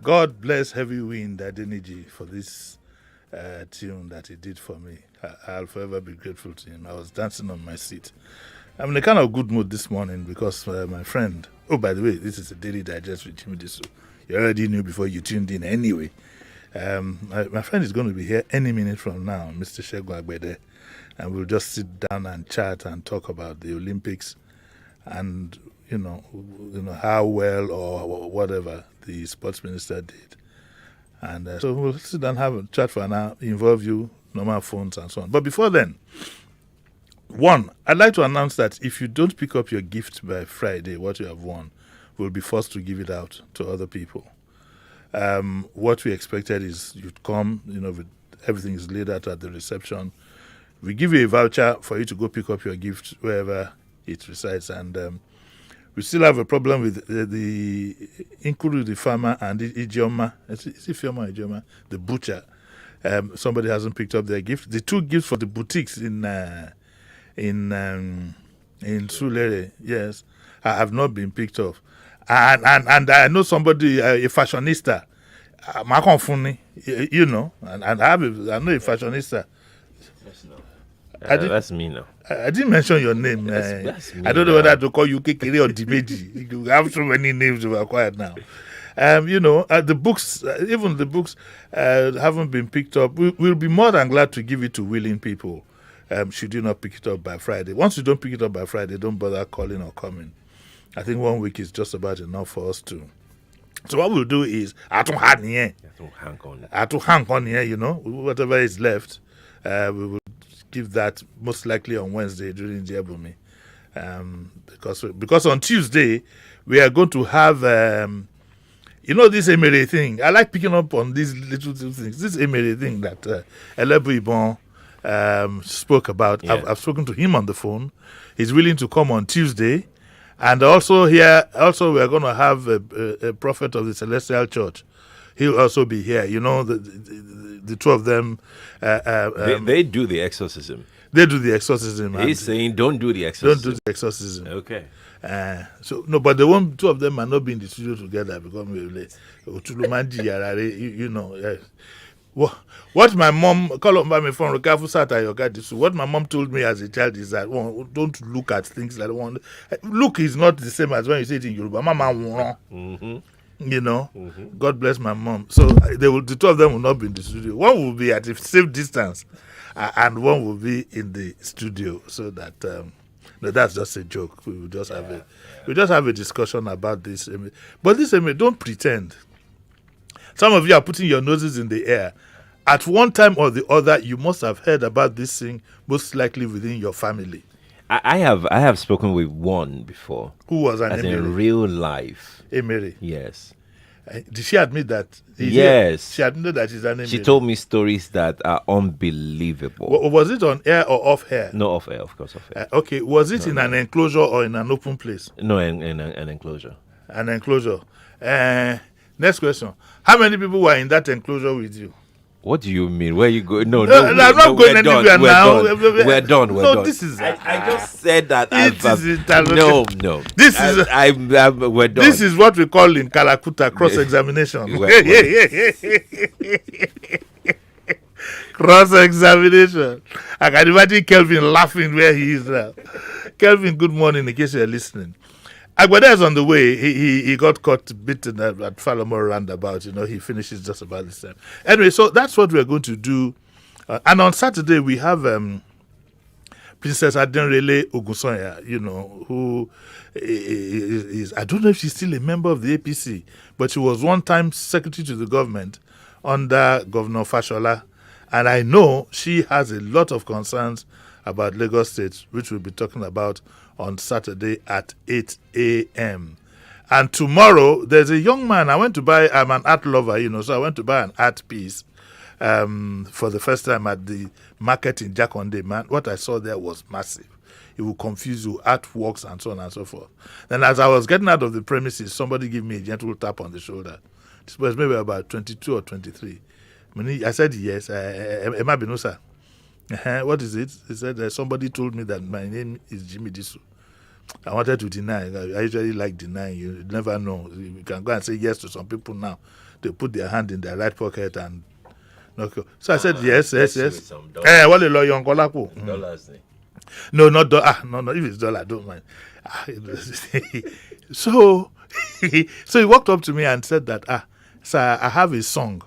God bless Heavy Wind Adeniji for this tune that he did for me. I'll forever be grateful to him. I was dancing on my seat. I'm in a kind of good mood this morning because my friend, oh, by the way, this is a Daily Digest with Jimi Disu. You already knew before you tuned in anyway. My friend is going to be here any minute from now, Mr. Segun Agbede, and we'll just sit down and chat and talk about the Olympics and, you know how well or whatever the sports minister did. And so we'll sit down and have a chat for an hour, involve you, normal phones and so on. But before then, one, I'd like to announce that if you don't pick up your gift by Friday, what you have won, we'll be forced to give it out to other people. What we expected is you'd come, with everything is laid out at the reception. We give you a voucher for you to go pick up your gift wherever it resides. And we still have a problem with the Inkuru, the farmer, and the Ijeoma. Is it Fioma or Ijeoma? The butcher. Somebody hasn't picked up their gift. The two gifts for the boutiques in Sulere, yes, have not been picked up. And I know somebody, a fashionista, Makonfuni, and I know a fashionista. That's me now. I didn't mention your name. That's me I don't know whether to call you Kekere or Dimeji. You have so many names to acquire now. The books, even the books haven't been picked up. We'll be more than glad to give it to willing people. Should you not pick it up by Friday. Once you don't pick it up by Friday, don't bother calling or coming. I think 1 week is just about enough for us to. So what we'll do is, I to hang on here, whatever is left, we will give that most likely on Wednesday during Jebumi. Because on Tuesday, we are going to have, this Emery thing. I like picking up on these little things. This Emery thing that Elebu Ibon spoke about. Yeah. I've spoken to him on the phone. He's willing to come on Tuesday. And also here, we're going to have a prophet of the Celestial Church. He'll also be here. The two of them. They do the exorcism. They do the exorcism. He's saying, don't do the exorcism. Don't do the exorcism. Okay. But the two of them might not be in the studio together because What my mom, call up my phone, what my mom told me as a child is that don't look at things like one. Look is not the same as when you say it in Yoruba. Mama, God bless my mom. So the two of them will not be in the studio. One will be at a safe distance, and one will be in the studio. So that no, that's just a joke. We will just have a discussion about this. But this, don't pretend. Some of you are putting your noses in the air. At one time or the other, you must have heard about this thing, most likely within your family. I have spoken with one before. Who was an As Emery? in real life. Emery. Yes. Did she admit that? Yes. She admitted that she's an Emery. She told me stories that are unbelievable. Was it on air or off air? No, off air, of course, off air. Okay. Was it in an enclosure or in an open place? No, in an enclosure. An enclosure. Next question. How many people were in that enclosure with you? What do you mean? Where you go? No, I'm not going anywhere now. We're done. No, this is. I just said that. No. This is. We're done. This is what we call in Kalakuta cross-examination. Cross-examination. I can imagine Kelvin laughing where he is now. Kelvin, good morning. In case you're listening. Agbede is on the way. He got caught bitten at Falamo roundabout. He finishes just about this time. Anyway, so that's what we're going to do. And on Saturday, we have Princess Adenrele Ogunsoya, who is, I don't know if she's still a member of the APC, but she was one time secretary to the government under Governor Fashola. And I know she has a lot of concerns about Lagos State, which we'll be talking about on Saturday at 8 a.m. And tomorrow, there's a young man. I'm an art lover, so I went to buy an art piece for the first time at the market in Jakonde. Man, what I saw there was massive. It will confuse you, artworks and so on and so forth. Then as I was getting out of the premises, somebody gave me a gentle tap on the shoulder. This was maybe about 22 or 23. I said, yes, Emma Benosa. What is it? He said, somebody told me that my name is Jimi Disu. I wanted to deny. I usually like denying. You never know. You can go and say yes to some people now. They put their hand in their right pocket and knock you. So I said, yes. What a lawyer, Dollars. No, not dollar. No. If it's dollar, I don't mind. So, so he walked up to me and said that, sir, I have a song.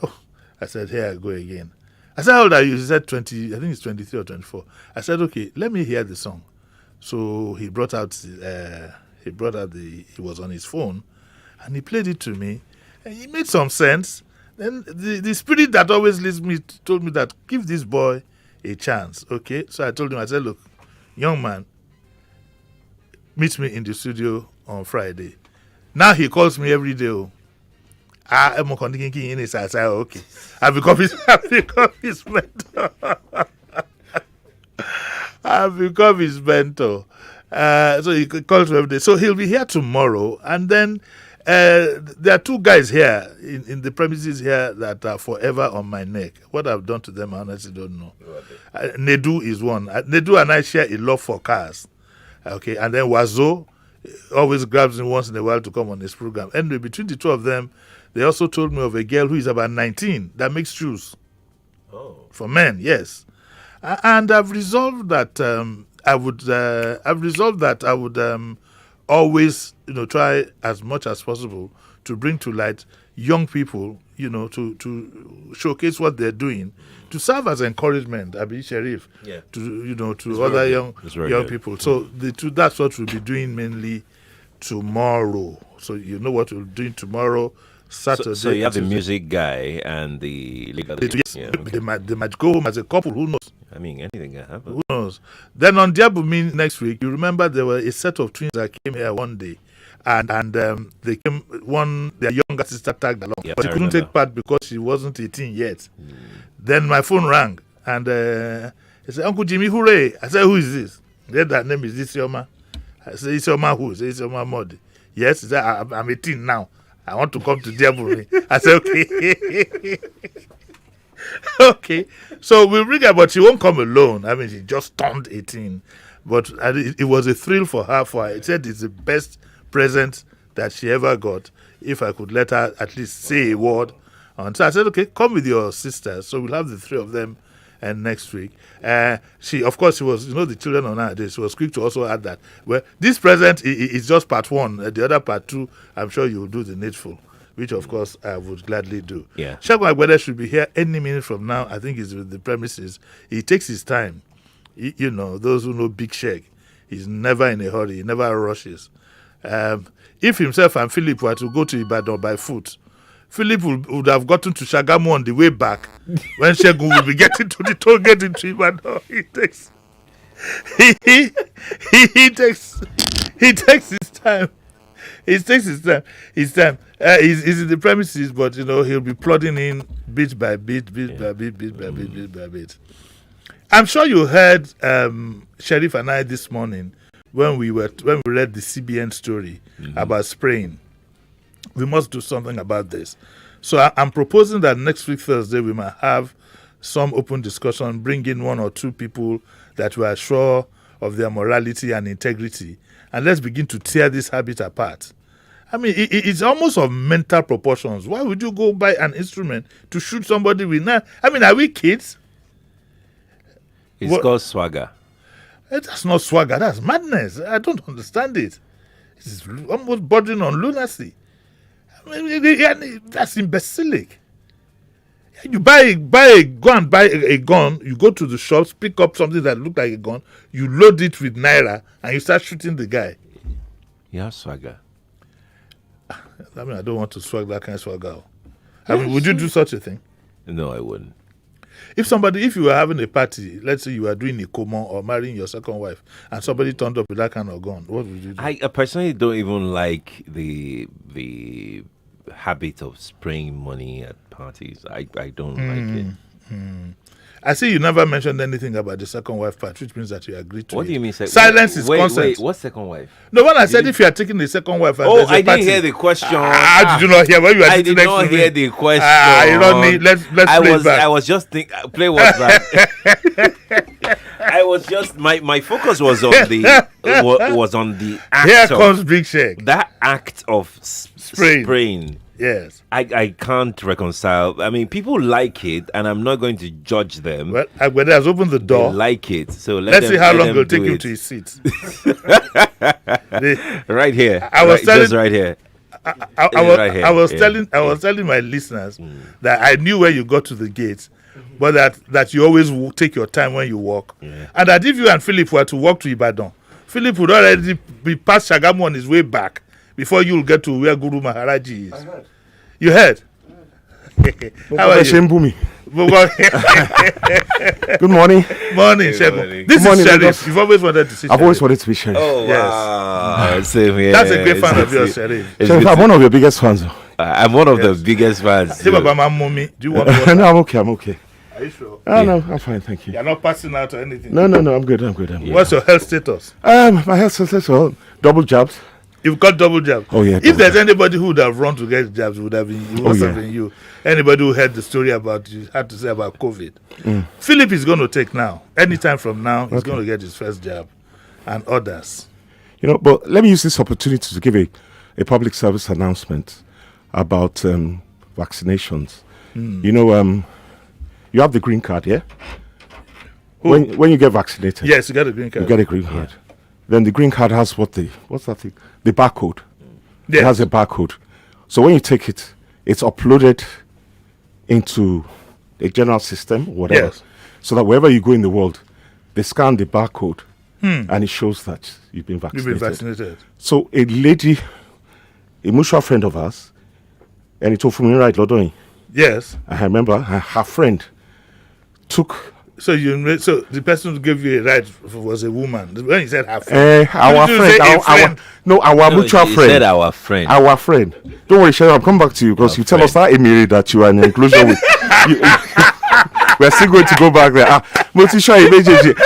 Oh, I said, here I go again. I said, how old are you? He said 20. I think it's 23 or 24. I said, okay, let me hear the song. So he brought out. He was on his phone, and he played it to me, and he made some sense. Then the spirit that always leads me told me that give this boy a chance. Okay, so I told him. I said, look, young man, meet me in the studio on Friday. Now he calls me every day. I'm in his. I said, okay, I become his mentor. I've become his mentor. So he calls me every day. So he'll be here tomorrow. And then there are two guys here in the premises here that are forever on my neck. What I've done to them, I honestly don't know. Nedu is one. Nedu and I share a love for cars. Okay. And then Wazo always grabs me once in a while to come on this program. Anyway, between the two of them, they also told me of a girl who is about 19 that makes shoes. Oh. For men, yes. And I've resolved that I would always, try as much as possible to bring to light young people, to showcase what they're doing, to serve as encouragement, Abi Sharif, to It's other very young good. people. So that's what we'll be doing mainly tomorrow. So you know what we're doing tomorrow, Saturday. So you have the music guy and the legal. Yes, Yeah, okay. they might go home as a couple. Who knows? I mean, anything can happen. Who knows? Then on Diabumi next week, you remember there were a set of twins that came here one day, and they came. Their younger sister tagged along, Yeah, but she I couldn't remember. take part because she wasn't 18 yet. Then my phone rang, and he said, "Uncle Jimmy, hooray!" I said, "Who is this?" He said, "That name is Isioma." I said, "Isioma who?" He said, "Isioma Modi." Yes, he said, I'm 18 now. I want to come to Diabumi. I said, "Okay." Okay, so we'll bring her, but she won't come alone. I mean, she just turned 18, but it was a thrill for her. I said it's the best present that she ever got. If I could let her at least say a word, and so I said, okay, come with your sister. So we'll have the three of them, and next week, she was, the children on her day. She was quick to also add that. Well, this present is just part one. The other part two, I'm sure you will do the needful, which of course I would gladly do. Yeah. Segun Agbede should be here any minute from now. I think he's with the premises. He takes his time. Those who know Big Sheg, he's never in a hurry. He never rushes. If himself and Philip were to go to Ibadan by foot, Philip would have gotten to Shagamu on the way back when Segun will be getting to the toll gate into Ibadan. He takes his time. He takes his time. He's in the premises, but he'll be plodding in bit by bit. I'm sure you heard Sheriff and I this morning when we read the CBN story about spraying. We must do something about this. So I'm proposing that next week Thursday we might have some open discussion, bring in one or two people that we are sure of their morality and integrity, and let's begin to tear this habit apart. I mean, it's almost of mental proportions. Why would you go buy an instrument to shoot somebody with knife? I mean, are we kids? It's called swagger. That's not swagger. That's madness. I don't understand it. It's almost bordering on lunacy. I mean, that's imbecilic. You buy a gun, you go to the shops, pick up something that looks like a gun, you load it with naira, and you start shooting the guy. Yeah, swagger. I mean, I don't want to swag that kind of swagger. I mean, would you do such a thing? No, I wouldn't. If you were having a party, let's say you were doing a coma or marrying your second wife, and somebody turned up with that kind of gun, what would you do? I personally don't even like the habit of spraying money at parties. I don't like it. I see you never mentioned anything about the second wife part, which means that you agree to it. What do you mean? Silence is consent. Wait, what second wife? No, when I said if you are taking the second wife, and Oh, there's a I party, didn't hear the question. How did you not hear? When you were I sitting did next not to hear me? the question. You don't need. Let's play it back. I was just think. Play what back? I was just my focus was on the was on the act. Here of, comes Big Shake. that act of spraying. Yes. I can't reconcile. I mean, people like it, and I'm not going to judge them. Well, Agbede has opened the They door. like it, so Let's see how long it'll take him to his seat. Right here. I was telling- just right here. I was telling my listeners that I knew where you got to the gate, but that you always take your time when you walk, and that if you and Philip were to walk to Ibadan, Philip would already be past Shagamu on his way back before you'll get to where Guru Maharaji is. I heard. You heard? How are you? Shembumi. Good Good morning. morning, Good Segun. morning. This Good morning, is Sheriff. Lagos. You've always wanted to see I've always Sheriff. wanted to be Sheriff. Oh Yes. wow! Same here. That's a great fan of yours, It's- Sheriff. it's Sheriff, good I'm to- one of your biggest fans. I'm one of the Yes. biggest fans. Say, Baba Mummy, do you want water? No, I'm okay. I'm okay. Are you sure? No, I'm fine. Thank you. You're not passing out or anything? No, I'm good. I'm good. What's your health status? My health status, well, double jabs. You've got double jab. Oh, yeah, If double there's anybody who would have run to get jabs, it would have been you. Oh, Must have yeah. been you. Anybody who heard the story about you had to say about COVID. Philip is going to take now. Anytime from now, he's going to get his first jab, and others. You know, but let me use this opportunity to give a public service announcement about vaccinations. You know, you have the green card, yeah? Who? When you get vaccinated, Yes, you got a green card. you get a green card. Then the green card has what's that thing? The barcode. Yes. It has a barcode. So when you take it, it's uploaded into a general system, whatever. Yes. So that wherever you go in the world, they scan the barcode and it shows that you've been You've vaccinated. been vaccinated. So a lady, a mutual friend of ours, and it told from me right, Lodoin. Yes. I remember her friend took So so the person who gave you a ride was a woman. When you said her friend, our Did you friend, say a our friend? our No, mutual you friend. said our friend. Our friend. Don't worry, Sharon, I'll come back to you because you tell us that Emiri that you are in inclusion with. We're still going to go back there. Motisha,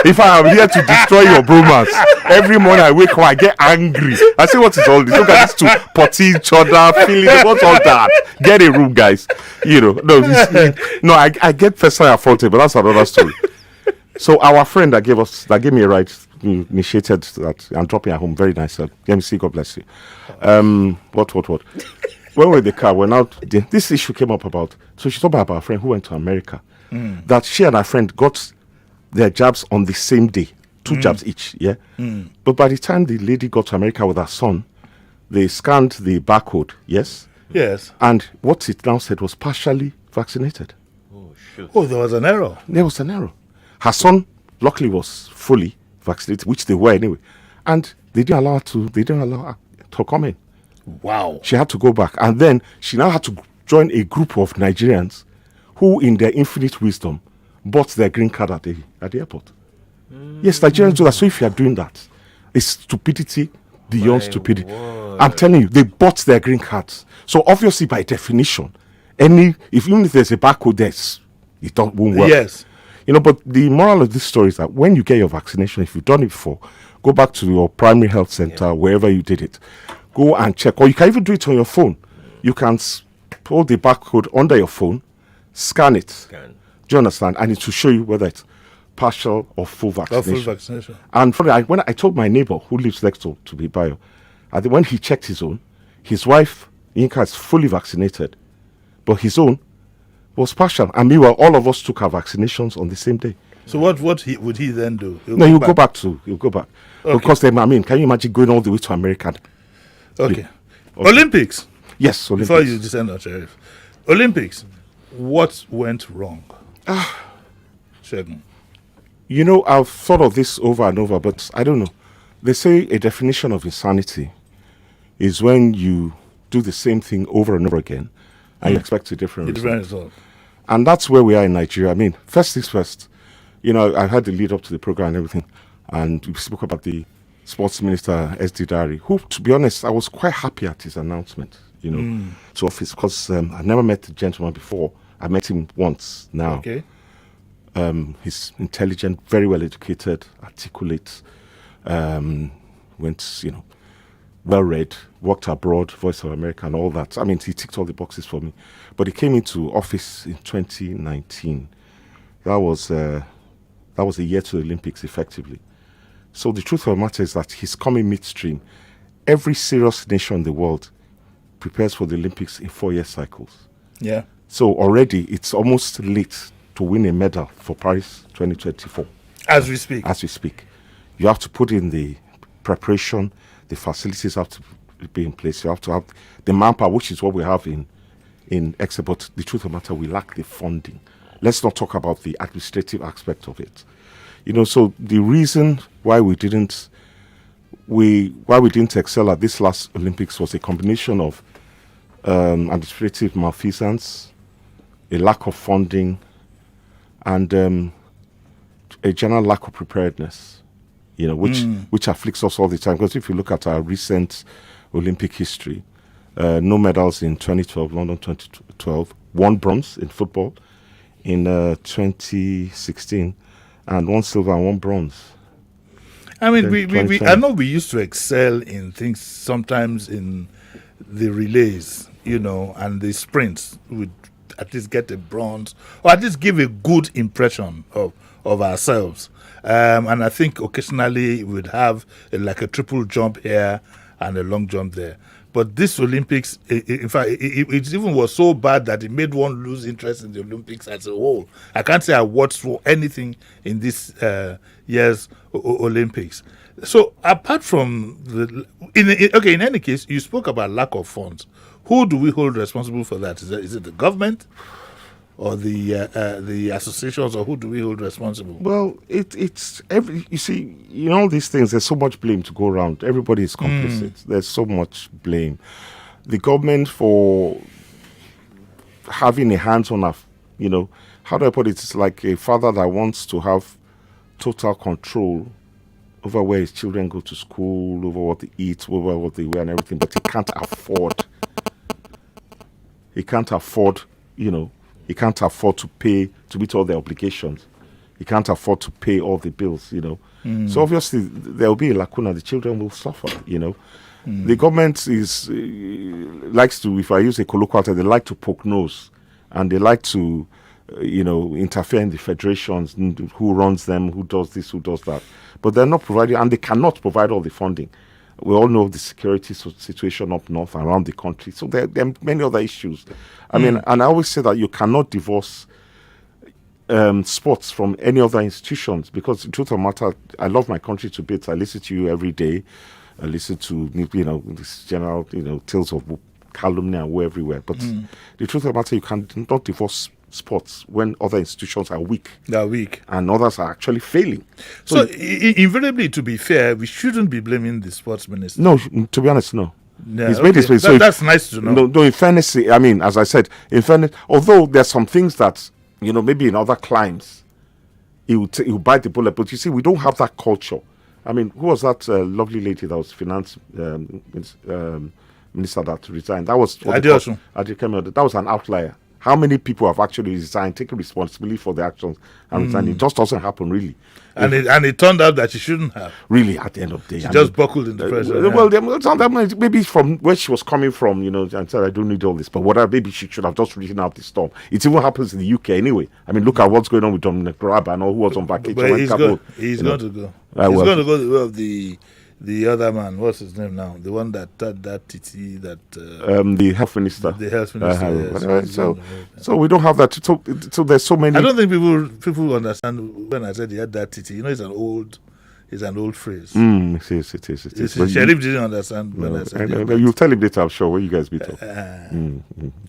if I am here to destroy your bromance, every morning I wake up, I get angry. I say, what is all this? Look at these two potty each other, feeling, what's all that? Get a room, guys. You know, no, I get personally affronted, but that's another story. So our friend that gave me a ride, initiated that I'm dropping at home. Very nice. Let me see. God bless you. What? When we're in the car, we're out. This issue came up about. So she talked about our friend who went to America. That she and her friend got their jabs on the same day, 2 jabs each. Yeah. But by the time the lady got to America with her son, they scanned the barcode. Yes. yes. And what it now said was partially vaccinated. Oh shoot! Oh, there was an error. There was an error. Her son, luckily, was fully vaccinated, which they were anyway, and they didn't allow her to come in. Wow. She had to go back, and then she now had to join a group of Nigerians who, in their infinite wisdom, bought their green card at the airport. Yes, Nigerians do that. So if you are doing that, it's stupidity beyond My stupidity. word. I'm telling you, they bought their green cards. So obviously, by definition, even if there's a barcode, won't work. Yes. You know, but the moral of this story is that when you get your vaccination, if you've done it before, go back to your primary health center, wherever you did it. Go and check. Or you can even do it on your phone. You can pull the barcode under your phone, scan it. Do you understand? And it will show you whether it's partial or full Or vaccination. full vaccination. And when I told my neighbor who lives next to Bibayo, when he checked his own, his wife, Yinka, is fully vaccinated, but his own was partial. And meanwhile, all of us took our vaccinations on the same day. So what would he then do? No, he'll go back. Okay. Because then, can you imagine going all the way to America? Okay. Olympics. Yes, Olympics. Before you descend on Sheriff. Olympics. What went wrong? Segun. You know, I've thought of this over and over, but I don't know. They say a definition of insanity is when you do the same thing over and over again and you expect a different It's result. very result. And that's where we are in Nigeria. I mean, first things first, you know, I had the lead up to the program and everything, and we spoke about the sports minister, SD Dari, who, to be honest, I was quite happy at his announcement, you know, to office, because I've never met the gentleman before. I met him once now. Okay. He's intelligent, very well educated, articulate, went, well read, worked abroad, Voice of America and all that. I mean, he ticked all the boxes for me. But he came into office in 2019. That was a year to the Olympics, effectively. So the truth of the matter is that he's coming midstream. Every serious nation in the world prepares for the Olympics in 4-year cycles. Yeah. So already it's almost late to win a medal for Paris 2024. As we speak. As we speak. You have to put in the preparation, the facilities have to be in place. You have to have the manpower, which is what we have in Exeter. But the truth of the matter, we lack the funding. Let's not talk about the administrative aspect of it. So the reason why we didn't excel at this last Olympics was a combination of administrative malfeasance, a lack of funding, and a general lack of preparedness. Which afflicts us all the time. Because if you look at our recent Olympic history, no medals in 2012, London 2012, 1 bronze in football in 2016, and 1 silver and 1 bronze. I mean, I know we used to excel in things sometimes in the relays, and the sprints. We'd at least get a bronze, or at least give a good impression of ourselves. And I think occasionally we'd have like a triple jump here and a long jump there. But this Olympics, in fact, it even was so bad that it made one lose interest in the Olympics as a whole. I can't say I watched for anything in this year's Olympics. So apart from in any case, you spoke about lack of funds. Who do we hold responsible for that? Is it the government? Or the associations, or who do we hold responsible? Well, it's every. You see, all these things. There's so much blame to go around. Everybody is complicit. There's so much blame. The government for having a hands-on, how do I put it? It's like a father that wants to have total control over where his children go to school, over what they eat, over what they wear, and everything. But he can't afford. He can't afford. He can't afford to pay to meet all the obligations. He can't afford to pay all the bills, So obviously there will be a lacuna. The children will suffer, The government likes to, if I use a colloquial term, they like to poke nose, and they like to, interfere in the federations, who runs them, who does this, who does that. But they're not providing, and they cannot provide all the funding. We all know the security situation up north and around the country. So there are many other issues. I mean, and I always say that you cannot divorce sports from any other institutions, because the truth of the matter, I love my country to bits. I listen to you every day. I listen to, this general, tales of calumny and woe everywhere. But the truth of the matter, you cannot divorce sports when other institutions are weak. They are weak. And others are actually failing. So invariably, to be fair, we shouldn't be blaming the sports minister. No, to be honest, no. Yeah, He's made his way. That's nice to know. No, in fairness, I mean, as I said, in fairness, although there's some things that, maybe in other climes, he will bite the bullet. But you see, we don't have that culture. I mean, who was that lovely lady that was finance minister that resigned? That was Adeosun. That was an outlier. How many people have actually resigned, taken responsibility for their actions and resigned? It just doesn't happen, really. And it turned out that she shouldn't have. Really, at the end of the day. She just buckled in the pressure. Well, maybe from where she was coming from, and said, I don't need all this. But whatever, maybe she should have just written out the storm. It even happens in the UK anyway. I mean, look at what's going on with Dominic Raab and all who was on vacation. But he's going to go. He's going to go the way of the other man. What's his name now? The one that TT the health minister. The health minister. Yes. So we don't have that. So there's so many. I don't think people understand when I said he had that TT. It's an old phrase. It is. Sheriff didn't understand when I said that. You'll tell him later, I'm sure, when you guys meet up. You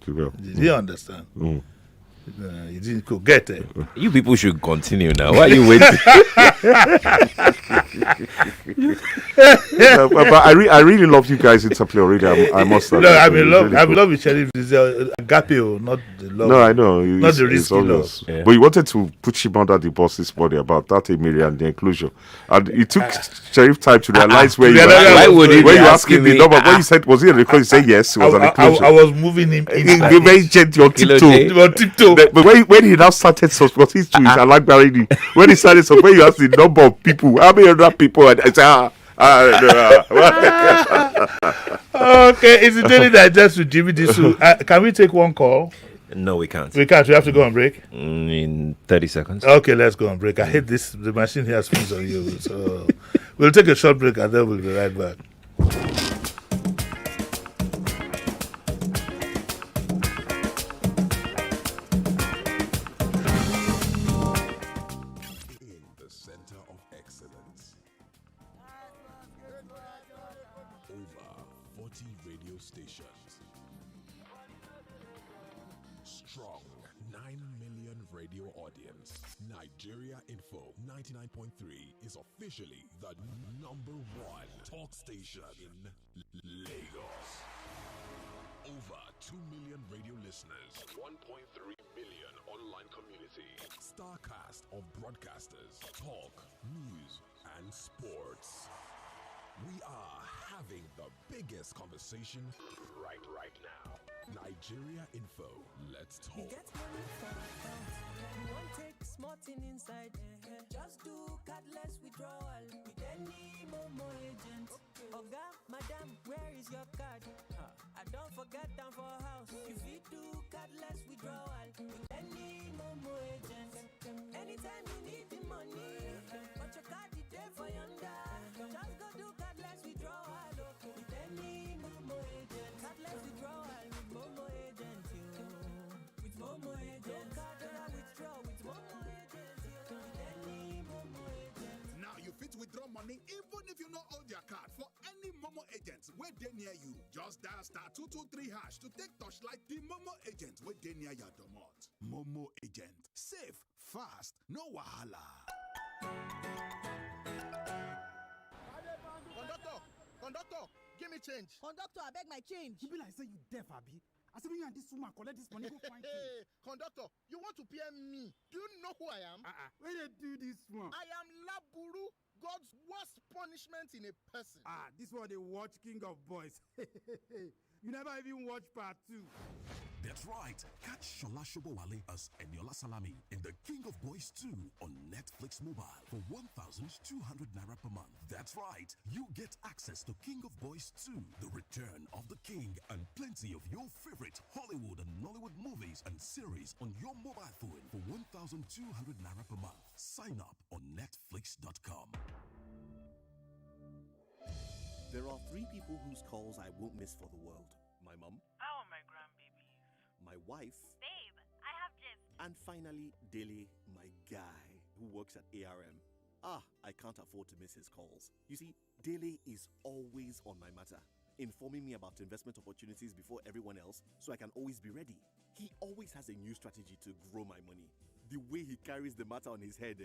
will. Did he understand? You didn't go get it. You people should continue now. Why are you waiting? But I really love you guys interplay already. I must say. No, I love with Sheriff. It's agapeo, not the love. No, I know. Not the risky love. Yeah. But you wanted to put him under the bus this morning about that Emiri and the enclosure. And it took Sheriff time to realize where you yeah, were. Why would he When be you asking asking the me? number, when you said, was it a record? You said yes, it was an inclusion. I was moving him in. He very gentle on Kilo tiptoe. J. On tiptoe. But when he now started because he's true, he's Alagbari. When he started, so when you ask the number of people, how many other people? And I said, Okay, it's the Daily Digest with Jimi Disu. Can we take one call? No, we can't. We can't. We have to go on break. In 30 seconds. Okay, let's go on break. I hate this. The machine here spins on you. So we'll take a short break and then we'll be right back. In the center of excellence. Over 40 radio stations. Strong 9 million radio audience. Nigeria Info 99.3 is officially the number one talk station in Lagos. Over 2 million radio listeners. 1.3 million online community. Starcast of broadcasters. Talk, news, and sports. We are having the biggest conversation right now. Nigeria Info. Let's talk. You get money from account. You won't take smart thing inside. Just do cardless withdrawal with any Momo agent. Oga, madam, where is your card? I don't forget them for house. If you do cardless withdrawal with any Momo agent. Anytime you need the money, but your card is there for yonder. Just go do cardless withdrawal with any Momo agent. Cardless withdrawal with Momo agent, with Momo agent. No card withdraw with Momo agent, with any Momo agent. Now you fit withdraw money even if you not hold your card for any Momo agents where they near you. Just dial *223# to take touchlight the Momo agent where they near your domot. Momo agent. Safe, fast, no wahala. Conductor, give me change. Conductor, I beg my change. You be like say you deaf, Abi. I say you and this woman collect this money, go find you. Conductor, you want to PM me? Do you know who I am? Where they do this one? I am Laburu, God's worst punishment in a person. This one they watch King of Boys. You never even watch part 2. That's right. Catch Shola Shobowale as Eniola Salami in The King of Boys 2 on Netflix Mobile for 1,200 naira per month. That's right. You get access to King of Boys 2, The Return of the King, and plenty of your favorite Hollywood and Nollywood movies and series on your mobile phone for 1,200 naira per month. Sign up on Netflix.com. There are 3 people whose calls I won't miss for the world. My mom. Oh, my grandbabies. My wife. Babe, I have just. And finally, Dele, my guy, who works at ARM. I can't afford to miss his calls. You see, Dele is always on my matter, informing me about investment opportunities before everyone else, so I can always be ready. He always has a new strategy to grow my money. The way he carries the matter on his head,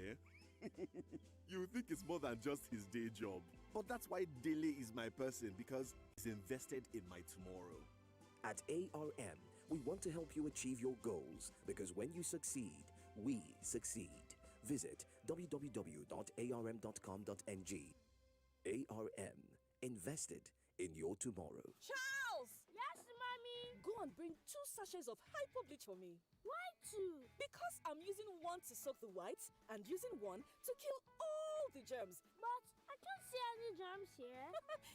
you would think it's more than just his day job. But that's why Dele is my person, because he's invested in my tomorrow. At ARM, we want to help you achieve your goals, because when you succeed, we succeed. Visit www.arm.com.ng. ARM, invested in your tomorrow. Charles! Yes, mommy. Go and bring 2 sachets of hypo bleach for me. Why 2? Because I'm using one to soak the whites and using one to kill all the germs. But I can't see any germs here.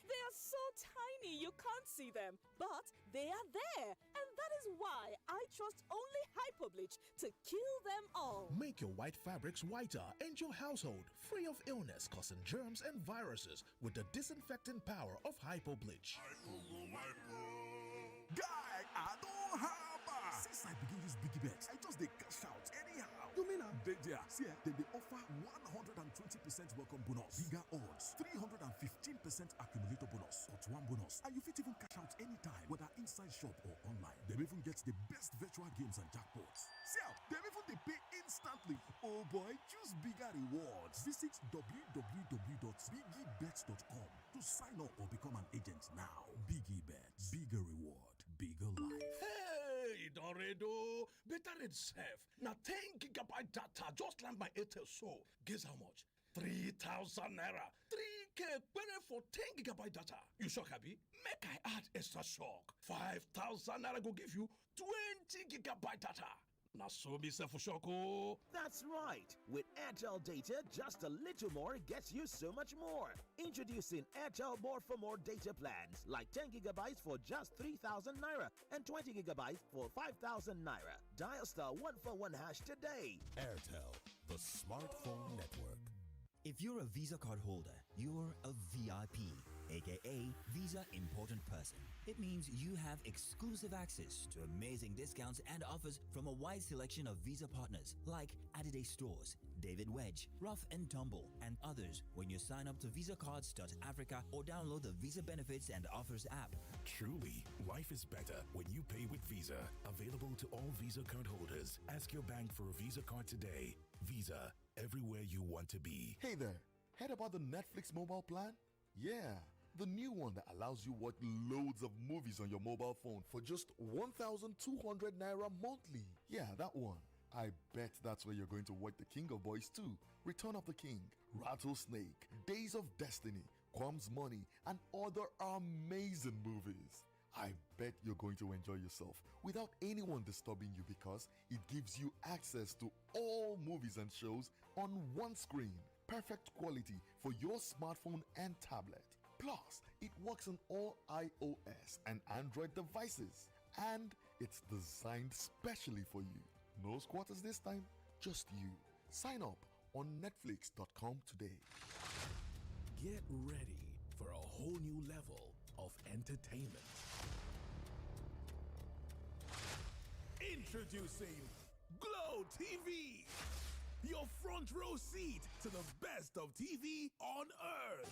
They are so tiny you can't see them, but they are there. And that is why I trust only hypo bleach to kill them all. Make your white fabrics whiter and your household free of illness causing germs and viruses with the disinfecting power of hypo bleach. Guy, I don't have since I begin use Biggie Bets, I just they cash out anyhow. You mean they offer 120% welcome bonus, bigger odds, 315% accumulator bonus, or one bonus, and you fit even cash out anytime, whether inside shop or online. They even get the best virtual games and jackpots. See, they even they pay instantly. Oh boy, choose bigger rewards. Visit www.biggiebets.com to sign up or become an agent now. Biggie Bets, bigger reward, bigger life. Hey, Doredo, better itself. Now 10 gigabyte data just land my Airtel so. Guess how much? 3,000 naira. 3K for 10 gigabyte data. You shock, Abi? Make I add extra shock. 5,000 naira go give you 20 gigabyte data. Now so me say for shock, oh. That's right. With Airtel data, just a little more gets you so much more. Introducing Airtel More for More data plans, like 10 gigabytes for just 3,000 naira and 20 gigabytes for 5,000 naira. Dial *141# today. Airtel, the smartphone network. If you're a Visa card holder, you're a VIP, aka Visa Important Person. It means you have exclusive access to amazing discounts and offers from a wide selection of Visa partners like Agbede Stores, David Wedge, Rough and Tumble, and others when you sign up to VisaCards.Africa or download the Visa Benefits and Offers app. Truly, life is better when you pay with Visa. Available to all Visa card holders. Ask your bank for a Visa card today. Visa, everywhere you want to be. Hey there, heard about the Netflix mobile plan? Yeah, the new one that allows you watch loads of movies on your mobile phone for just 1,200 naira monthly. Yeah, that one. I bet that's where you're going to watch The King of Boys 2, Return of the King, Rattlesnake, Days of Destiny, Quam's Money, and other amazing movies. I bet you're going to enjoy yourself without anyone disturbing you because it gives you access to all movies and shows on one screen. Perfect quality for your smartphone and tablet. Plus, it works on all iOS and Android devices. And it's designed specially for you. No squatters this time, just you. Sign up on netflix.com today. Get ready for a whole new level of entertainment. Introducing Glow TV, your front row seat to the best of TV on Earth.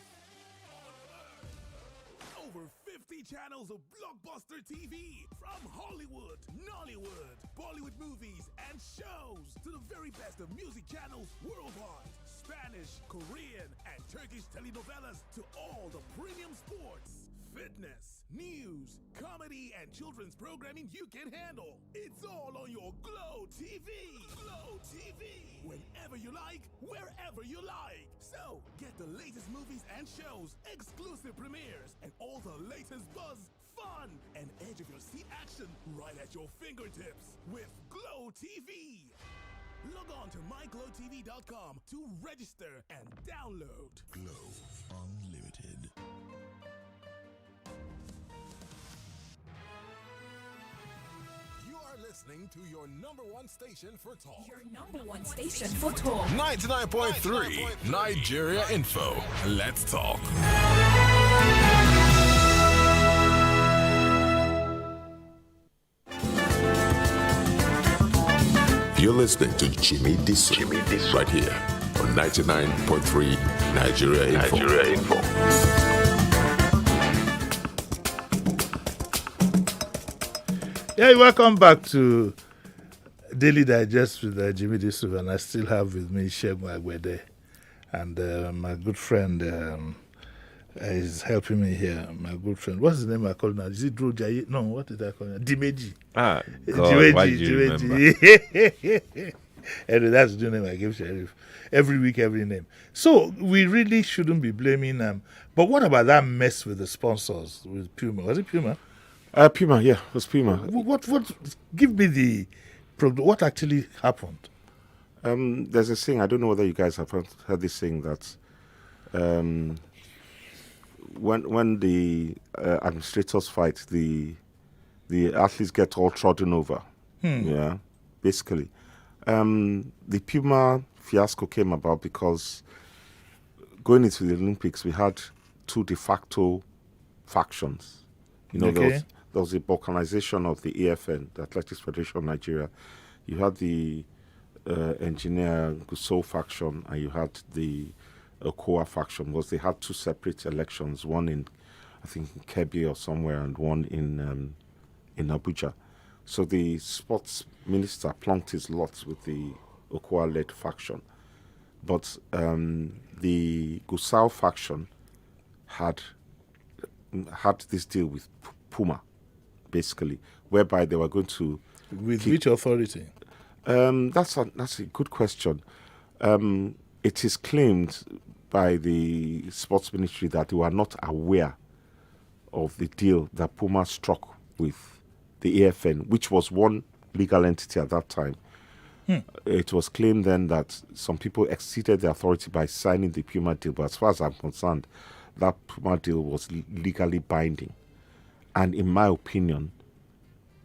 Over 50 channels of blockbuster TV from Hollywood, Nollywood, Bollywood movies and shows to the very best of music channels worldwide. Spanish, Korean, and Turkish telenovelas to all the premium sports, fitness, news, comedy, and children's programming you can handle. It's all on your Glow TV. Glow TV. Whenever you like, wherever you like. So, get the latest movies and shows, exclusive premieres, and all the latest buzz, fun, and edge of your seat action right at your fingertips with Glow TV. Log on to myglowtv.com to register and download. Glow Unlimited. You are listening to your number one station for talk. Your number one station for talk. 99.3 Nigeria Info. Let's talk. You're listening to Jimi Disu, right here on 99.3 Nigeria Info. Yeah, welcome back to Daily Digest with Jimi Disu, and I still have with me Segun Agbede, and my good friend is helping me here. My good friend, what's his name I call now? Is it Drew Jai? No, what did I call him? Dimeji. God, why do you Dimeji. Anyway, that's the name I give Sheriff. Every week, every name. So we really shouldn't be blaming them. But what about that mess with the sponsors, with Puma? Was it Puma? Puma, yeah, it was Puma. What? Give me the. What actually happened? There's a saying, I don't know whether you guys have heard this saying that when the administrators fight, the athletes get all trodden over. Yeah, basically. The Puma fiasco came about because going into the Olympics, we had two de facto factions. You know, Okay. there was the balkanization of the AFN, the Athletics Federation of Nigeria. You had the engineer Gusau faction, and you had the Okoa faction, because they had two separate elections, one in, I think, in Kebbi or somewhere, and one in Abuja. So the sports minister plunked his lot with the Okoa-led faction. But the Gusau faction had this deal with Puma, basically, whereby they were going to... With which authority? That's a good question. It is claimed by the sports ministry that they were not aware of the deal that Puma struck with the AFN, which was one legal entity at that time. It was claimed then that some people exceeded the authority by signing the Puma deal, but as far as I'm concerned, that Puma deal was legally binding. And in my opinion,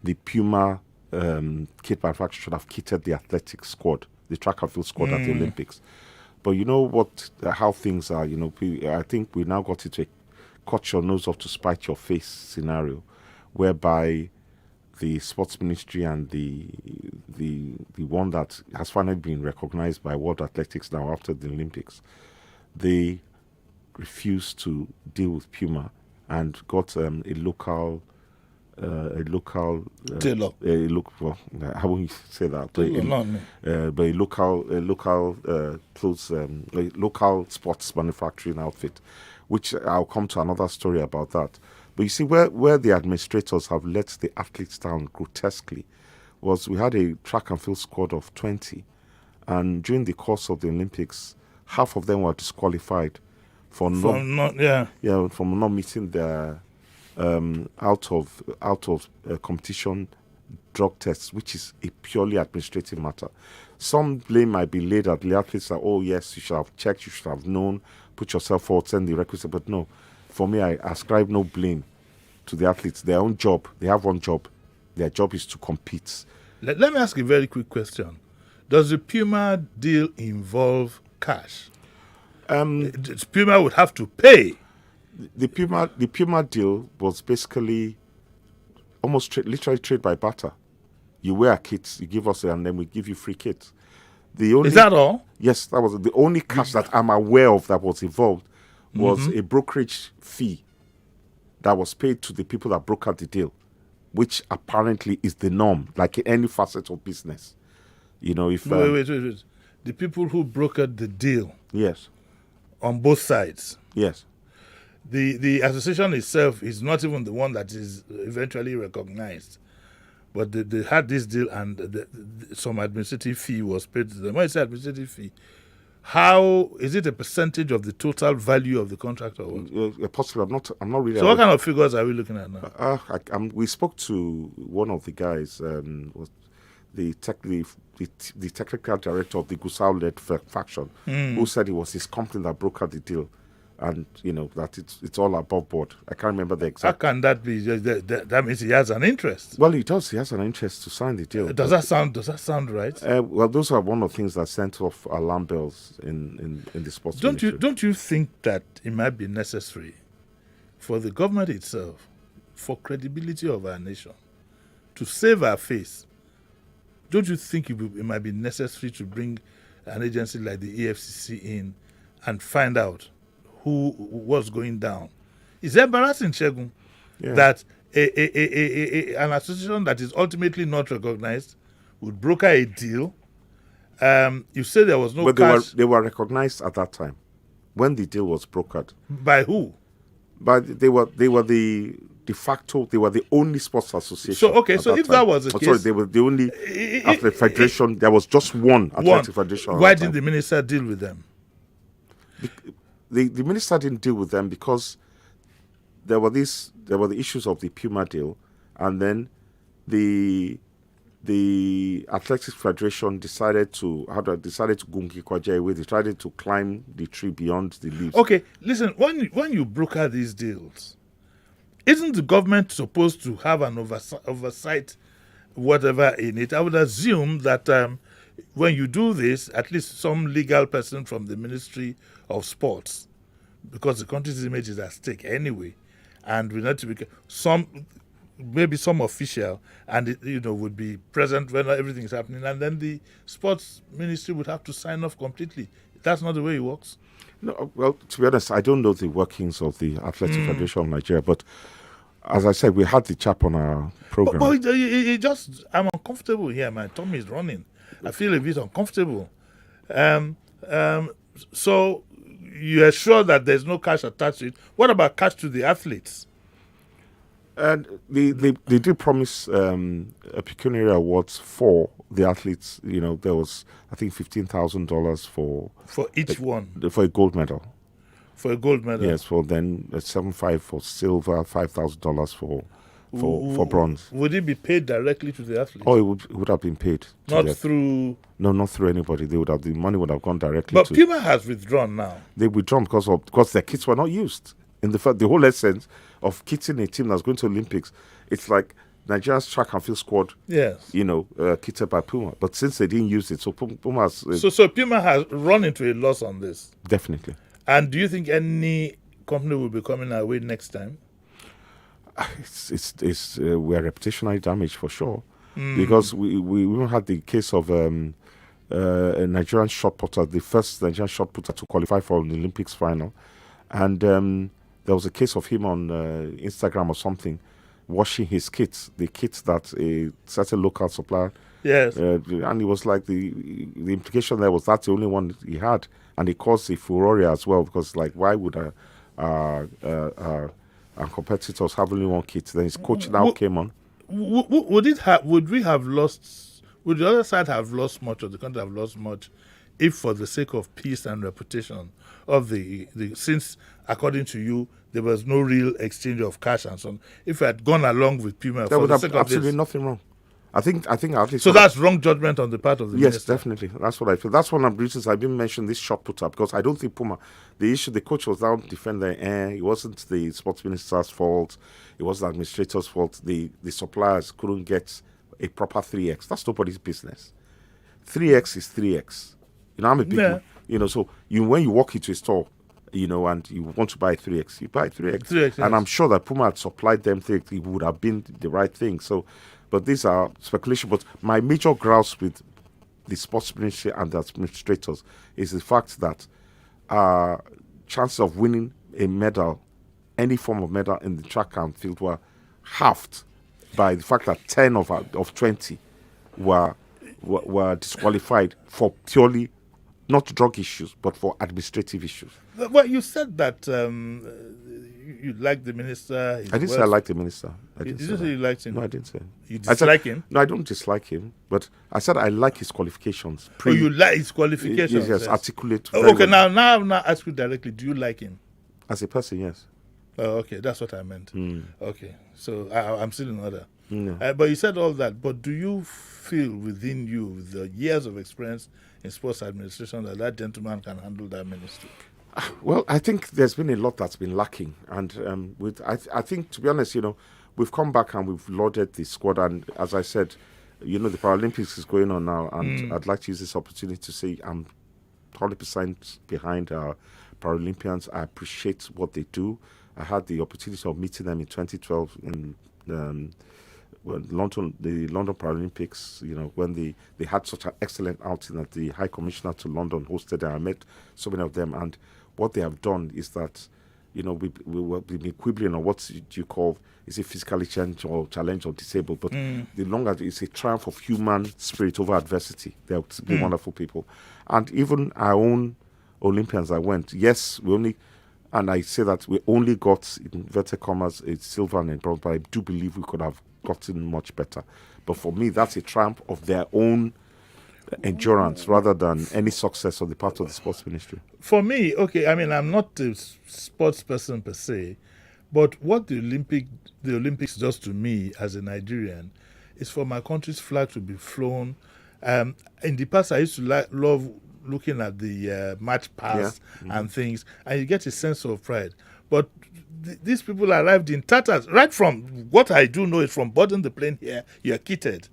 the Puma kit manufacturer should have kitted the athletic squad, the track and field squad at the Olympics. But you know what? How things are. You know, I think we now got into a cut your nose off to spite your face scenario, whereby the sports ministry and the one that has finally been recognized by World Athletics now after the Olympics, they refused to deal with Puma and got a local tailor. How will you say that? But a local clothes, a local sports manufacturing outfit, which I'll come to another story about that. But you see, where the administrators have let the athletes down grotesquely was we had a track and field squad of 20, and during the course of the Olympics, half of them were disqualified for not meeting their out of competition drug tests, which is a purely administrative matter. Some blame might be laid at the athletes that, oh yes, you should have checked, you should have known, put yourself forward, send the requisite. But no, for me, I ascribe no blame to the athletes. Their own job, they have one job. Their job is to compete. Let me ask a very quick question. Does the Puma deal involve cash? Puma would have to pay. The Puma deal was basically almost literally trade by barter. You wear kits, you give us it, and then we give you free kits. Is that all? Yes, that was the only cash that I'm aware of that was involved was a brokerage fee that was paid to the people that brokered the deal, which apparently is the norm, like in any facet of business. You know, if wait. The people who brokered the deal. Yes. On both sides. Yes. The association itself is not even the one that is eventually recognized. But they had this deal and some administrative fee was paid to them. When you say administrative fee, how is it a percentage of the total value of the contract or what? Possibly, I'm not really. So what kind of figures are we looking at now? We spoke to one of the guys, the technical director of the Gusau-led faction, who said it was his company that brokered the deal. And, you know, that it's all above board. I can't remember the exact... How can that be? That means he has an interest. Well, he does. He has an interest to sign the deal. Does that sound right? Well, those are one of the things that sent off alarm bells in the sports ministry. Don't you think that it might be necessary for the government itself, for credibility of our nation, to save our face? Don't you think it might be necessary to bring an agency like the EFCC in and find out who was going down? It's embarrassing, Segun, that an association that is ultimately not recognized would broker a deal. You say there was no cash. They were recognized at that time when the deal was brokered. By who? They were the de facto. They were the only sports association. So if that was the case, they were the only athletic federation. There was just one athletic federation. Why didn't the minister deal with them? The minister didn't deal with them because there were the issues of the Puma deal, and then the Athletics Federation decided to gungi kwaje away. They tried to climb the tree beyond the leaves. Okay, listen. When you broker these deals, isn't the government supposed to have an oversight, whatever in it? I would assume that when you do this, at least some legal person from the Ministry of Sports, because the country's image is at stake anyway, and we need to be maybe some official, and it, would be present when everything is happening, and then the sports ministry would have to sign off completely. That's not the way it works. No, well, to be honest, I don't know the workings of the Athletic Federation of Nigeria, but as I said, we had the chap on our program. But I'm uncomfortable here. My tummy is running. I feel a bit uncomfortable. So you are sure that there's no cash attached to it? What about cash to the athletes? And they did promise pecuniary awards for the athletes. There was, I think, $15,000 for each one, for a gold medal. For a gold medal? Yes, for then $7,500 for silver, $5,000 for bronze. Would it be paid directly to the athlete? Oh, it would have been paid. Not through... No, not through anybody. The money would have gone directly But to... Puma has withdrawn now. They withdrawn because their kits were not used. In the whole essence of kitting a team that's going to Olympics, it's like Nigeria's track and field squad, yes, kitted by Puma. But since they didn't use it, so Puma has... So Puma has run into a loss on this? Definitely. And do you think any company will be coming our way next time? We're reputationally damaged for sure. Because we even had the case of a Nigerian shot putter, the first Nigerian shot putter to qualify for the Olympics final. And there was a case of him on Instagram or something, washing his kits, the kits that a certain local supplier. Yes. And it was like the implication there was that's the only one he had. And it caused a furore as well, because like, why would our competitors have only one kit? Then his coach now came on. Would we have lost? Would the other side have lost much, or the country have lost much, if for the sake of peace and reputation of the since according to you there was no real exchange of cash and so on, if we had gone along with Puma, there for would the have sake absolutely of this, nothing wrong. I think at least. So that's wrong judgment on the part of the Yes, minister. definitely. That's what I feel. That's one of the reasons I didn't mention this shot putter, because I don't think Puma, the coach was down defending it wasn't the sports minister's fault, it was the administrator's fault. The suppliers couldn't get a proper 3X. That's nobody's business. 3X is 3X. I'm a big man. So when you walk into a store, and you want to buy 3X, you buy 3X. 3X, yes. And I'm sure that Puma had supplied them 3X, it would have been the right thing. So, but these are speculation. But my major grouse with the sports ministry and the administrators is the fact that chances of winning a medal, any form of medal in the track and field, were halved by the fact that 10 of 20 were disqualified for purely not drug issues, but for administrative issues. Well, you said that you liked the minister. I didn't say I liked the minister. You didn't say you liked him? No, I didn't say. You dislike him? No, I don't dislike him, but I said I like his qualifications. You like his qualifications? Yes, articulate. Okay, now I'm not asking you directly. Do you like him? As a person, yes. Oh, okay, that's what I meant. Okay, so I'm still in order. No. But you said all that, but do you feel within you, with the years of experience in sports administration, that gentleman can handle that ministry? Well, I think there's been a lot that's been lacking. And I think, to be honest, we've come back and we've lauded the squad. And as I said, the Paralympics is going on now. And I'd like to use this opportunity to say I'm 100% behind our Paralympians. I appreciate what they do. I had the opportunity of meeting them in 2012 in the London Paralympics, when they had such an excellent outing that the High Commissioner to London hosted, and I met so many of them. And what they have done is that, we've been quibbling on what you call, is it physically challenged or disabled, but the longer it's a triumph of human spirit over adversity. They're wonderful people. And even our own Olympians that went, yes, and I say that we only got, in inverted commas, a silver and a bronze, but I do believe we could have gotten much better. But for me, that's a triumph of their own endurance rather than any success on the part of the sports ministry. For me, okay, I'm not a sports person per se, but what the Olympics does to me as a Nigerian is for my country's flag to be flown. In the past, I used to love looking at the match pass and things, and you get a sense of pride. But these people arrived in tatters. Right from what I do know is from boarding the plane here, you're kitted,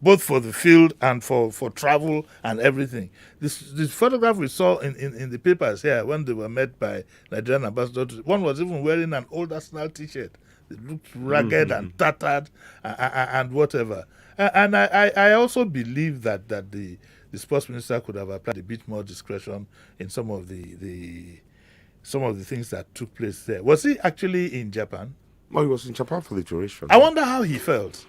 both for the field and for travel and everything. This photograph we saw in the papers here when they were met by Nigerian ambassadors, one was even wearing an old Arsenal T-shirt. It looked ragged and tattered and whatever. And I also believe that the sports minister could have applied a bit more discretion in some of the things that took place there. Was he actually in Japan? No, he was in Japan for the duration. I wonder how he felt.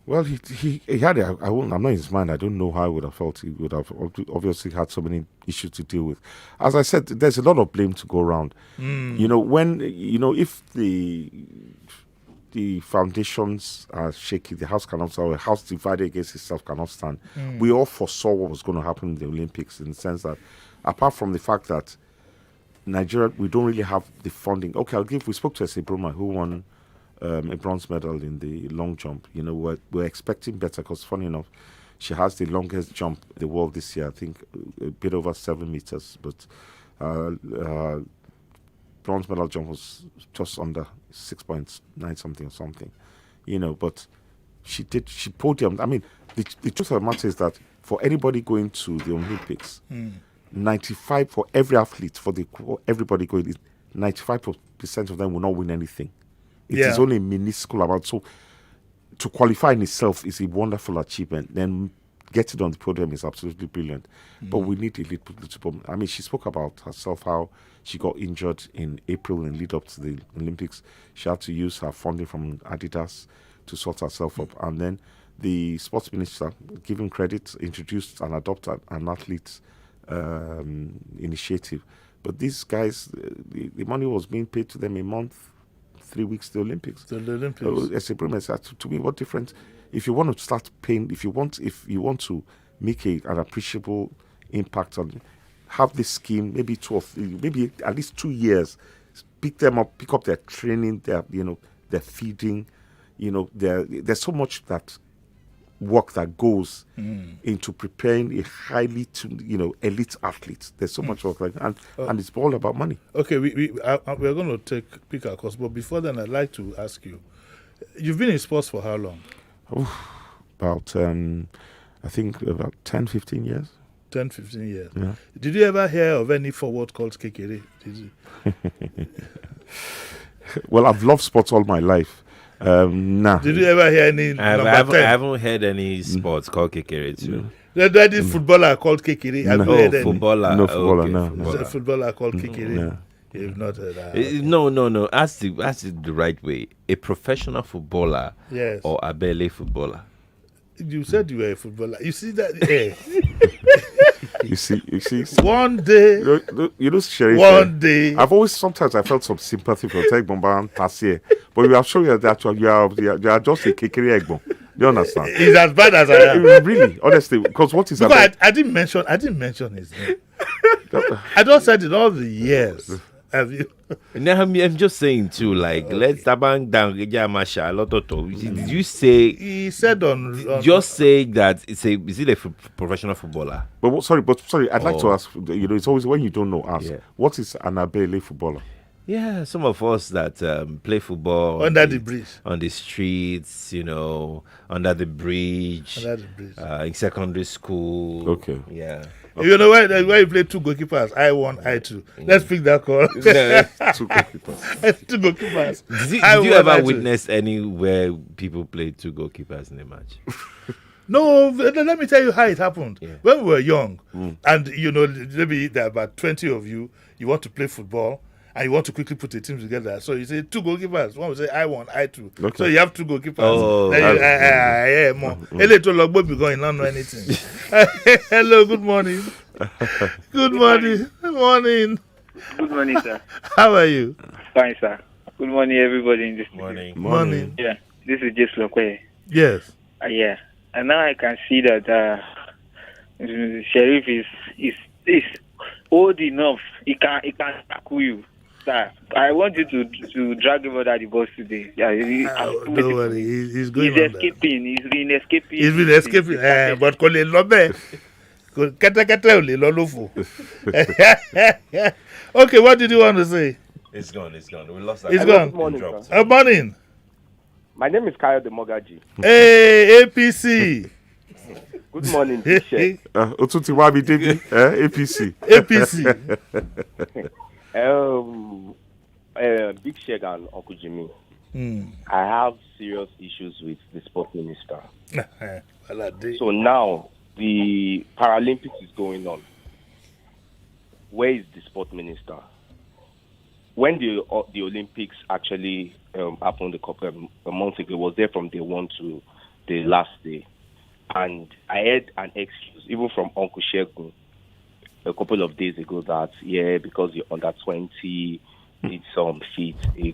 Well, he had it. I'm not in his mind. I don't know how he would have felt. He would have obviously had so many issues to deal with. As I said, there's a lot of blame to go around. If the foundations are shaky, the house cannot stand, or a house divided against itself cannot stand. We all foresaw what was going to happen in the Olympics, in the sense that, apart from the fact that Nigeria, we don't really have the funding. Okay, we spoke to Segun who won a bronze medal in the long jump. You know, we're expecting better because, funny enough, she has the longest jump in the world this year. I think a bit over 7 meters, but bronze medal jump was just under 6.9 something or something. You know, but she podiumed. I mean, the truth of the matter is that for anybody going to the Olympics, 95 for every athlete, for everybody going, 95% of them will not win anything. It is only a minuscule amount. So to qualify in itself is a wonderful achievement. Then getting on the podium is absolutely brilliant. But we need a little. I mean, she spoke about herself, how she got injured in April and lead up to the Olympics. She had to use her funding from Adidas to sort herself up. And then the sports minister, given credit, introduced and adopted an athlete initiative. But these guys, the money was being paid to them a month, 3 weeks to the Olympics. As a problem, to me, what difference? If you want to start paying, if you want to make an appreciable impact on, have this scheme, maybe maybe at least 2 years, pick up their training, their feeding, there's so much that work that goes into preparing a highly elite athlete. There's so much work and it's all about money. Okay, we're going to pick our course, but before then, I'd like to ask you, you've been in sports for how long? About I think about 10, 15 years. 10, 15 years. Yeah. Did you ever hear of any forward called Kekere? Did you? Well, I've loved sports all my life. Nah. Did you ever hear any? I haven't heard any sports called Kekere too. There is footballer called Kekere. No. Footballer. No footballer. Okay, No. There's a footballer called Kekere. No. You've not heard that. No. Ask it the right way. A professional footballer, yes, or a Agbede footballer. You said you were a footballer. You see that? You see. One day, Sheriff. One day, sometimes I felt some sympathy for Tegbomba and Tassier, but we are sure that you are just a Kekere Egbon. Do you understand? He's as bad as I am. Really, honestly, because what is because I didn't mention his name. I don't said it all the years. Have you? No, I'm just saying too. Like, let's tabang down. Did you say? He said on just say that is it a professional footballer? But sorry, I'd like to ask. It's always when you don't know. Ask what is an Agbede footballer? Yeah, some of us that play football under the bridge, on the streets, under the bridge, in secondary school. Okay. Yeah. Okay. You know why you play two goalkeepers, I1, I2. Let's pick that call. Two goalkeepers. Two goalkeepers. Did you ever witness anywhere people play two goalkeepers in a match? No, let me tell you how it happened. Yeah. When we were young, and maybe there are about 20 of you, you want to play football, and you want to quickly put a team together. So you say two goalkeepers. One will say I1, I2. Okay. So you have two goalkeepers. Oh, more. You don't know anything. Hello, good morning. Good morning. Good morning. Good morning, sir. How are you? Fine, sir. Good morning, everybody in this Morning. Yeah, this is James Lokwe. Yes. Yeah, and now I can see that Sheriff is old enough. He can tackle you. Sir, I want you to drag him under the bus today. Yeah, don't worry, he's going. He's escaping. He's been escaping. He's been escaping. But okay, what did you want to say? It's gone. We lost that. It's gone. Good morning, Good morning. My name is Kayo de Mogaji. Hey, APC. Good morning, Bishop. Otuntiwabi Devi, APC. Big Sheg and Uncle Jimmy. I have serious issues with the sport minister. So now the Paralympics is going on. Where is the sport minister? When the Olympics actually happened a month ago, was there from day one to the last day. And I heard an excuse, even from Uncle Segun, a couple of days ago that, because you're under 20, it's a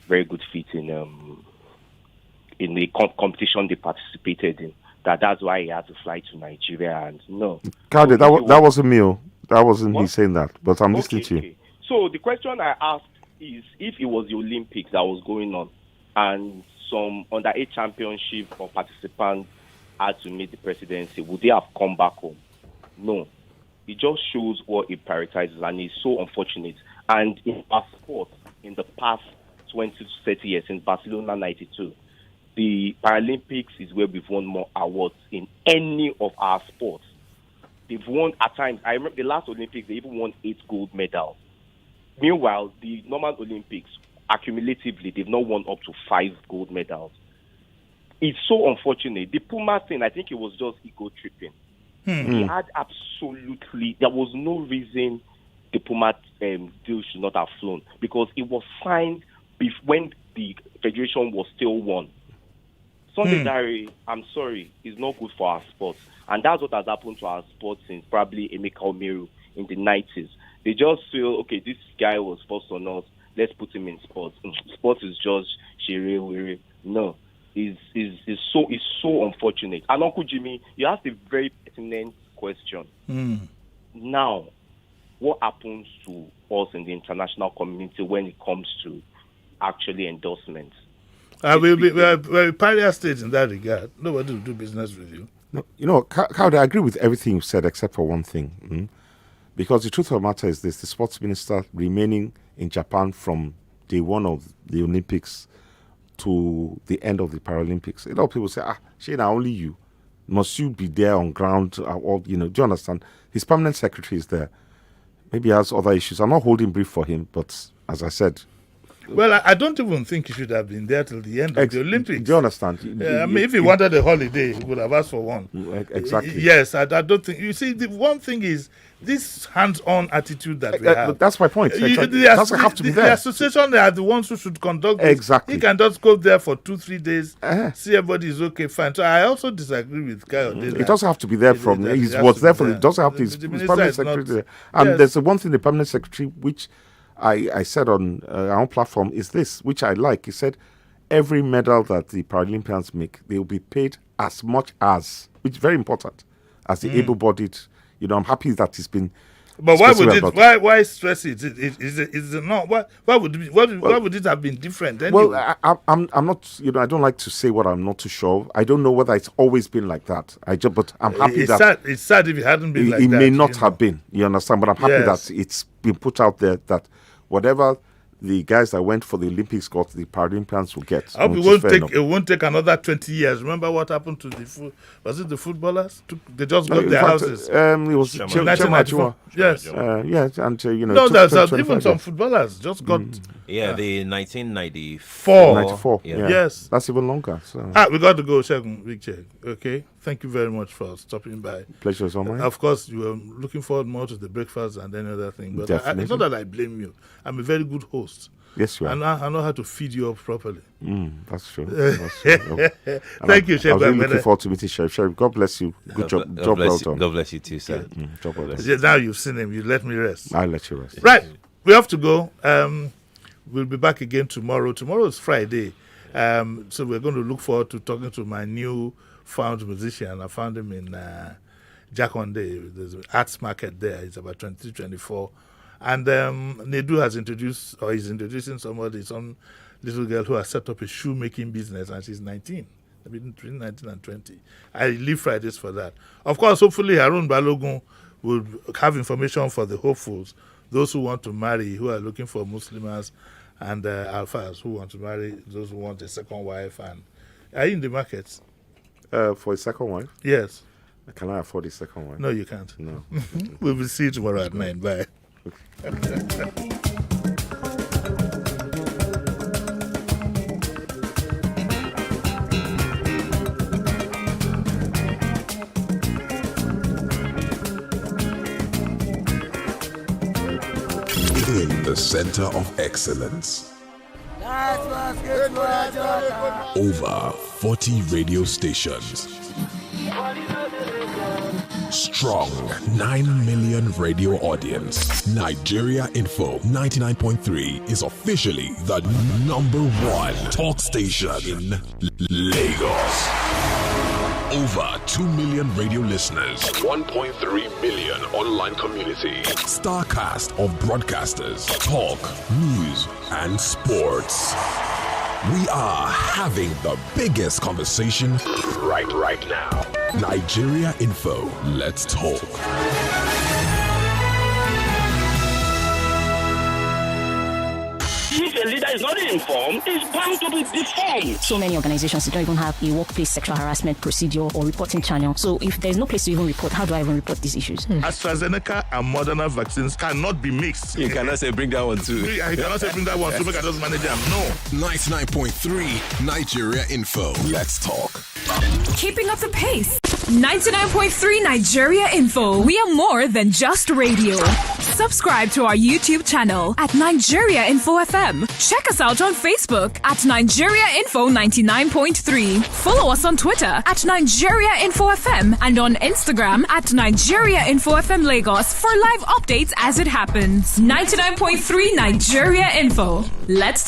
very good feat in the competition they participated in. That's why he had to fly to Nigeria. And no. Kade, that wasn't me. That wasn't me saying that. But I'm listening to you. So the question I asked is, if it was the Olympics that was going on and some under-8 championship or participants had to meet the presidency, would they have come back home? No. It just shows what it prioritizes, and it's so unfortunate. And in our sport, in the past 20 to 30 years, since Barcelona 92, the Paralympics is where we've won more awards in any of our sports. They've won at times. I remember the last Olympics, they even won 8 gold medals. Meanwhile, the normal Olympics, accumulatively, they've not won up to 5 gold medals. It's so unfortunate. The Puma thing, I think it was just ego tripping. He had there was no reason the Puma deal should not have flown, because it was signed when the federation was still one. Sunday Diary, I'm sorry, is not good for our sports. And that's what has happened to our sports since probably Emeka Omeru in the 90s. They just feel, okay, this guy was first on us, let's put him in sports. Sports is just shiri. No. It's so unfortunate. And Uncle Jimmy, you asked a very pertinent question. Now, what happens to us in the international community when it comes to actually endorsements? We're pariah state in that regard. Nobody will do business with you. No, you know, Cowdy, I agree with everything you've said except for one thing. Because the truth of the matter is this: the sports minister remaining in Japan from day one of the Olympics to the end of the Paralympics. A lot of people say, Shane, only you. Must you be there on ground? Do you understand? His permanent secretary is there. Maybe he has other issues. I'm not holding brief for him, but as I said... Well, I don't even think he should have been there till the end of the Olympics. Do you understand? If he wanted a holiday, he would have asked for one. Exactly. Yes, I don't think... You see, the one thing is, this hands-on attitude that we have... That's my point. Exactly. It doesn't have to be there. The association, they are the ones who should conduct this. Exactly. He can just go there for 2-3 days, see everybody is okay, fine. So I also disagree with Kayode. It doesn't have to be there from... It was there for... It doesn't have to... His permanent secretary there. And there's the one thing the permanent secretary, which I said on our own platform, is this, which I like. He said, every medal that the Paralympians make, they will be paid as much as, which is very important, as the able-bodied... I'm happy that it's been. But why would it? Why stress it? Is it not? Why would it have been different? Anyway? Well, I'm not. I don't like to say what I'm not too sure of. I don't know whether it's always been like that. But I'm happy it's sad if it hadn't been like that. It may not have been. You understand? But I'm happy that it's been put out there that whatever the guys that went for the Olympics got, the Paralympians will get. I hope it won't take another 20 years. Remember what happened to the footballers? They just got their houses. It was 1994. Yes. And no, there's even some footballers just got. The 1994. 94. Yeah. Yes. That's even longer. So. We got to go, Segun. Big check. Okay. Thank you very much for stopping by. Pleasure is all mine. Of course, you were looking forward more to the breakfast and any other thing. But it's not that I blame you. I'm a very good host. Yes, you are. And I know how to feed you up properly. That's true. Thank you, Chef. I was really looking forward to meeting Sheriff. Sheriff, God bless you. Good job. Job well done. God bless you too, sir. Job well done. Now you've seen him. You let me rest. I'll let you rest. Right. We have to go. We'll be back again tomorrow. Tomorrow is Friday. So we're going to look forward to talking to my new found musician. I found him in Jakonde. There's an arts market there. It's about 23-24. And Nedu has introduced, or is introducing somebody, some little girl who has set up a shoemaking business, and she's 19. Between 19 and 20. I leave Fridays for that. Of course, hopefully Harun Balogun will have information for the hopefuls, those who want to marry, who are looking for Muslims, and alphas who want to marry, those who want a second wife. And are you in the market? For a second wife? Yes. Can I afford a second wife? No, you can't. No. We will see you tomorrow at 9. Bye. In the center of excellence. Over 40 radio stations. Strong 9 million radio audience. Nigeria Info 99.3 is officially the #1 talk station in Lagos. Over 2 million radio listeners. 1.3 million online community. Starcast of broadcasters. Talk, news, and sports. We are having the biggest conversation right now. Nigeria Info. Let's talk. If a leader is not informed, is bound to be deformed. So many organizations don't even have a workplace sexual harassment procedure or reporting channel. So if there's no place to even report, how do I even report these issues? AstraZeneca and Moderna vaccines cannot be mixed. You cannot say bring that one too. You cannot say bring that one too. Make I just manage them. No. 99.3 Nigeria Info. Let's talk. Keeping up the pace. 99.3 Nigeria Info. We are more than just radio. Subscribe to our YouTube channel at Nigeria Info FM. Check us out on Facebook at Nigeria Info 99.3. Follow us on Twitter at Nigeria Info FM and on Instagram at Nigeria Info FM Lagos for live updates as it happens. 99.3 Nigeria Info. Let's talk.